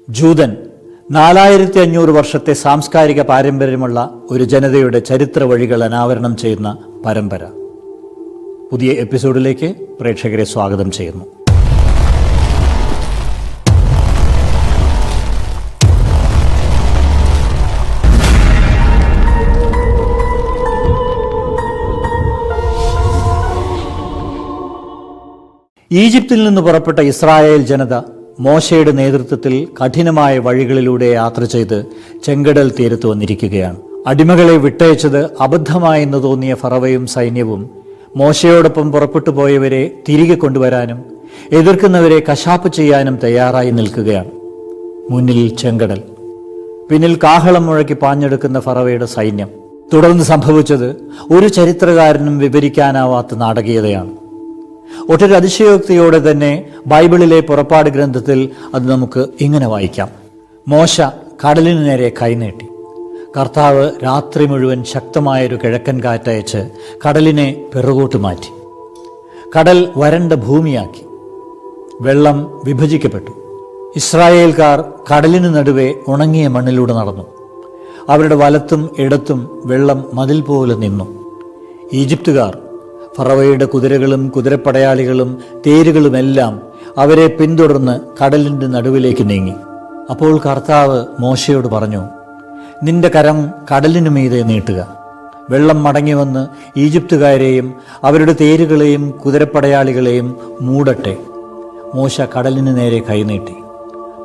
ജൂതൻ 4500 വർഷത്തെ സാംസ്കാരിക പാരമ്പര്യമുള്ള ഒരു ജനതയുടെ ചരിത്ര വഴികൾ അനാവരണം ചെയ്യുന്ന പരമ്പര. പുതിയ എപ്പിസോഡിലേക്ക് പ്രേക്ഷകരെ സ്വാഗതം ചെയ്യുന്നു. ഈജിപ്തിൽ നിന്ന് പുറപ്പെട്ട ഇസ്രായേൽ ജനത മോശയുടെ നേതൃത്വത്തിൽ കഠിനമായ വഴികളിലൂടെ യാത്ര ചെയ്ത് ചെങ്കടൽ തീരത്ത് വന്നിരിക്കുകയാണ്. അടിമകളെ വിട്ടയച്ചത് അബദ്ധമായെന്ന് തോന്നിയ ഫറവയും സൈന്യവും മോശയോടൊപ്പം പുറപ്പെട്ടു പോയവരെ തിരികെ കൊണ്ടുവരാനും എതിർക്കുന്നവരെ കശാപ്പ് ചെയ്യാനും തയ്യാറായി നിൽക്കുകയാണ്. മുന്നിൽ ചെങ്കടൽ, പിന്നിൽ കാഹളം മുഴക്കി പാഞ്ഞെടുക്കുന്ന ഫറവയുടെ സൈന്യം. തുടർന്ന് സംഭവിച്ചത് ഒരു ചരിത്രകാരനും വിവരിക്കാനാവാത്ത നാടകീയതയാണ്. ഒട്ടൊരു അതിശയോക്തിയോടെ തന്നെ ബൈബിളിലെ പുറപ്പാട് ഗ്രന്ഥത്തിൽ അത് നമുക്ക് ഇങ്ങനെ വായിക്കാം. മോശ കടലിനു നേരെ കൈനീട്ടി. കർത്താവ് രാത്രി മുഴുവൻ ശക്തമായൊരു കിഴക്കൻ കാറ്റയച്ച് കടലിനെ പിറകോട്ട് മാറ്റി. കടൽ വരണ്ട ഭൂമിയാക്കി. വെള്ളം വിഭജിക്കപ്പെട്ടു. ഇസ്രായേൽക്കാർ കടലിനു നടുവെ ഉണങ്ങിയ മണ്ണിലൂടെ നടന്നു. അവരുടെ വലത്തും ഇടത്തും വെള്ളം മതിൽ പോലെ നിന്നു. ഈജിപ്തുകാർ, ഫറവയുടെ കുതിരകളും കുതിരപ്പടയാളികളും തേരുകളുമെല്ലാം അവരെ പിന്തുടർന്ന് കടലിൻ്റെ നടുവിലേക്ക് നീങ്ങി. അപ്പോൾ കർത്താവ് മോശയോട് പറഞ്ഞു, നിന്റെ കരം കടലിനു മീതെ നീട്ടുക. വെള്ളം മടങ്ങി വന്ന് ഈജിപ്തുകാരെയും അവരുടെ തേരുകളെയും കുതിരപ്പടയാളികളെയും മൂടട്ടെ. മോശ കടലിനു നേരെ കൈനീട്ടി.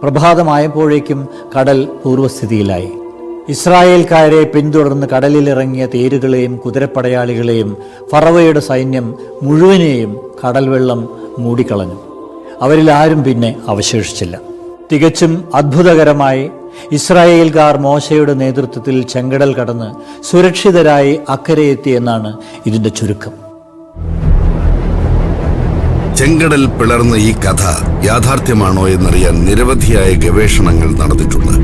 പ്രഭാതമായപ്പോഴേക്കും കടൽ പൂർവ്വസ്ഥിതിയിലായി. ഇസ്രായേൽക്കാരെ പിന്തുടർന്ന് കടലിലിറങ്ങിയ തേരുകളെയും കുതിരപ്പടയാളികളെയും ഫറവയുടെ സൈന്യം മുഴുവനെയും കടൽ വെള്ളം മൂടിക്കളഞ്ഞു. അവരിൽ ആരും പിന്നെ അവശേഷിച്ചില്ല. തികച്ചും അത്ഭുതകരമായി ഇസ്രായേൽക്കാർ മോശയുടെ നേതൃത്വത്തിൽ ചെങ്കടൽ കടന്ന് സുരക്ഷിതരായി അക്കരെയെത്തിയെന്നാണ് ഇതിന്റെ ചുരുക്കം. ചെങ്കടൽ പിളർന്ന ഈ കഥ യാഥാർത്ഥ്യമാണോ എന്നറിയാൻ നിരവധിയായ ഗവേഷണങ്ങൾ നടന്നിട്ടുണ്ട്.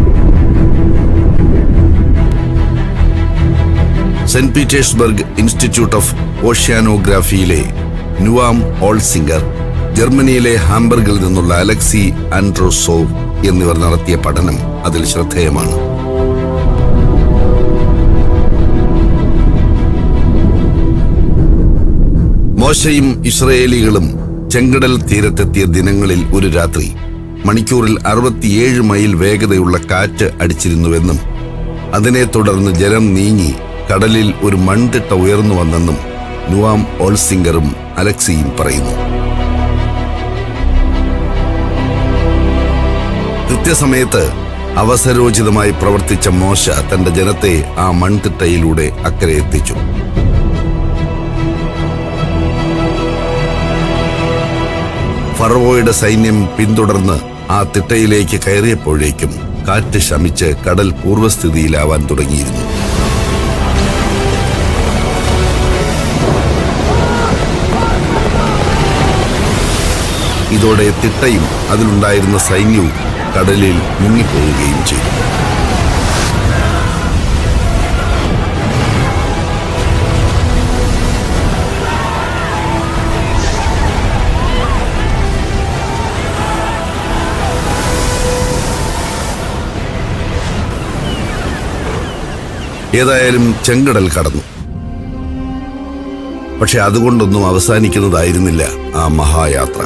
സെന്റ് പീറ്റേഴ്സ്ബർഗ് ഇൻസ്റ്റിറ്റ്യൂട്ട് ഓഫ് ഓഷ്യാനോഗ്രാഫിയിലെ നുവാം ഓൾസിംഗർ, ജർമ്മനിയിലെ ഹാംബർഗിൽ നിന്നുള്ള അലക്സി ആൻഡ്രോസോവ് എന്നിവർ നടത്തിയ പഠനം അതിൽ ശ്രദ്ധേയമാണ്. മോശയും ഇസ്രായേലികളും ചെങ്കടൽ തീരത്തെത്തിയ ദിനങ്ങളിൽ ഒരു രാത്രി മണിക്കൂറിൽ 67 മൈൽ വേഗതയുള്ള കാറ്റ് അടിച്ചിരുന്നുവെന്നും അതിനെ തുടർന്ന് ജലം നീങ്ങി കടലിൽ ഒരു മൺതിട്ട ഉയർന്നു വന്നെന്നും നുവാം ഓൾസിംഗറും അലക്സിയും പറയുന്നു. കൃത്യസമയത്ത് അവസരോചിതമായി പ്രവർത്തിച്ച മോശ തന്റെ ജനത്തെ ആ മൺതിട്ടയിലൂടെ അക്കരെ എത്തിച്ചു. ഫറവോയുടെ സൈന്യം പിന്തുടർന്ന് ആ തിട്ടയിലേക്ക് കയറിയപ്പോഴേക്കും കാറ്റ് ശമിച്ച് കടൽ പൂർവ്വസ്ഥിതിയിലാവാൻ തുടങ്ങിയിരുന്നു. ഇതോടെ തിട്ടയും അതിലുണ്ടായിരുന്ന സൈന്യവും കടലിൽ മുങ്ങിപ്പോവുകയും ചെയ്തു. ഏതായാലും ചെങ്കടൽ കടന്നു. പക്ഷെ അതുകൊണ്ടൊന്നും അവസാനിക്കുന്നതായിരുന്നില്ല ആ മഹായാത്ര.